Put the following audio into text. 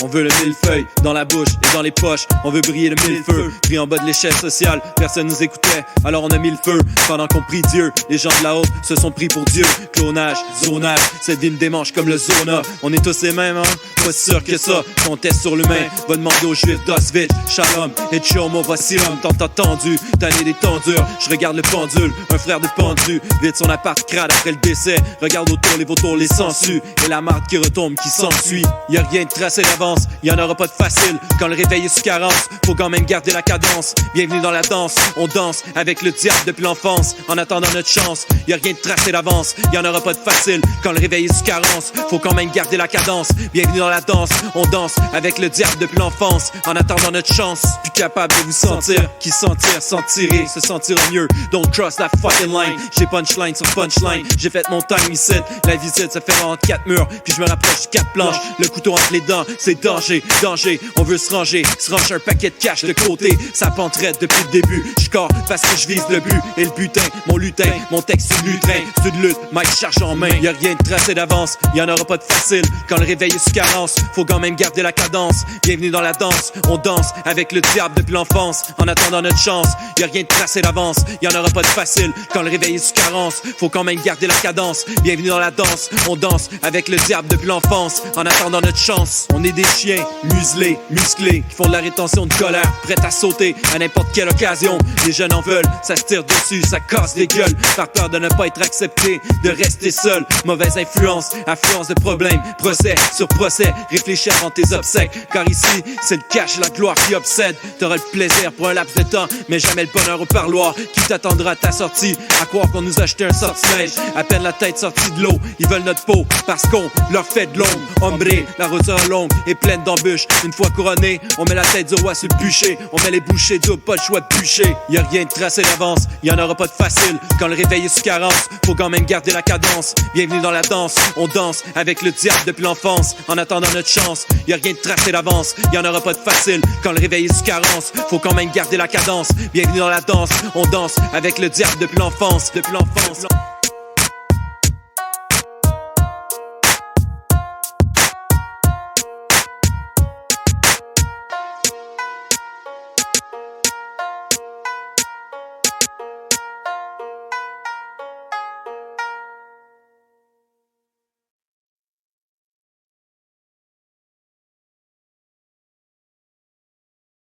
On veut le millefeuille dans la bouche et dans les poches. On veut briller le millefeu. Pris en bas de l'échelle sociale, personne nous écoutait, alors on a mis le feu. Pendant qu'on prie Dieu, les gens de là-haut se sont pris pour Dieu. Clonage, zonage, cette vie me démange comme le Zona. On est tous les mêmes, hein? Pas sûr que ça, qu'on teste sur l'humain. Va demander aux juifs d'Auschwitz, Shalom et Chomo, voici l'homme tant attendu. Tanné des temps durs, je regarde le pendule, un frère de pendu. Vite son appart crade après le décès. Regarde autour les vautours, les sangsues. Et la marde qui retombe, qui s'ensuit. Y'a rien de tracé d'avance, y'en aura pas de facile. Quand le réveil est sous carence, faut quand même garder la cadence. Bienvenue dans la danse, on danse avec le diable depuis l'enfance. En attendant notre chance, y'a rien de tracé d'avance, y'en aura pas de facile. Quand le réveil est sous carence, faut quand même garder la cadence. Bienvenue dans la danse, on danse avec le diable depuis l'enfance. En attendant notre chance, plus capable de vous sentir. Qui sentir, s'en tirer, se sentir mieux. Don't cross that fucking line. J'ai punchline sur punchline, j'ai fait mon time ici. La visite se fait entre 4 murs, puis je me rapproche de 4 planches. Le couteau entre les dents, c'est danger, danger. On veut se ranger un paquet de cash de côté. Ça penterait depuis le début. J'core parce que je vise le but et le butin. Mon lutin, mon texte c'est lutrin. C'est de lutte, Mike charge en main. Y'a rien de tracé d'avance, y'en aura pas de facile. Quand le réveil est sous carence, faut quand même garder la cadence. Bienvenue dans la danse, on danse avec le diable depuis l'enfance. En attendant notre chance, y'a rien de tracé d'avance, y'en aura pas de facile. Quand le réveil est sous carence, faut quand même garder la cadence. Bienvenue dans la danse, on danse avec le diable depuis l'enfance. En attendant notre chance, on est des chiens muselés, musclés, qui font de la rétention de colère, prêts à sauter à n'importe quelle occasion. Les jeunes en veulent, ça se tire dessus, ça casse des gueules, par peur de ne pas être accepté, de rester seul. Mauvaise influence, affluence de problèmes, procès sur procès, réfléchis avant tes obsèques. Car ici, c'est le cash, la gloire qui obsède. T'auras le plaisir pour un laps de temps, mais jamais le bonheur au parloir. Qui t'attendra à ta sortie, à croire qu'on nous a acheté un sortilège. À peine la tête sortie de l'eau, ils veulent notre peau, parce qu'on leur fait de l'ombre. Hombre, la route sera longue et pleine d'embûches. Une fois couronné, on met la tête du roi sur le bûcher. On met les bouchées du pas le choix de bûcher. Y'a rien de tracé d'avance, y'en aura pas de facile. Quand le réveil est sous carence, faut quand même garder la cadence. Bienvenue dans la danse, on danse avec le diable depuis l'enfance. En attendant notre chance, y'a rien de tracé d'avance, y'en aura pas de facile. Quand le réveil est sous carence, faut quand même garder la cadence. Bienvenue dans la danse, on danse avec le diable depuis l'enfance, depuis l'enfance.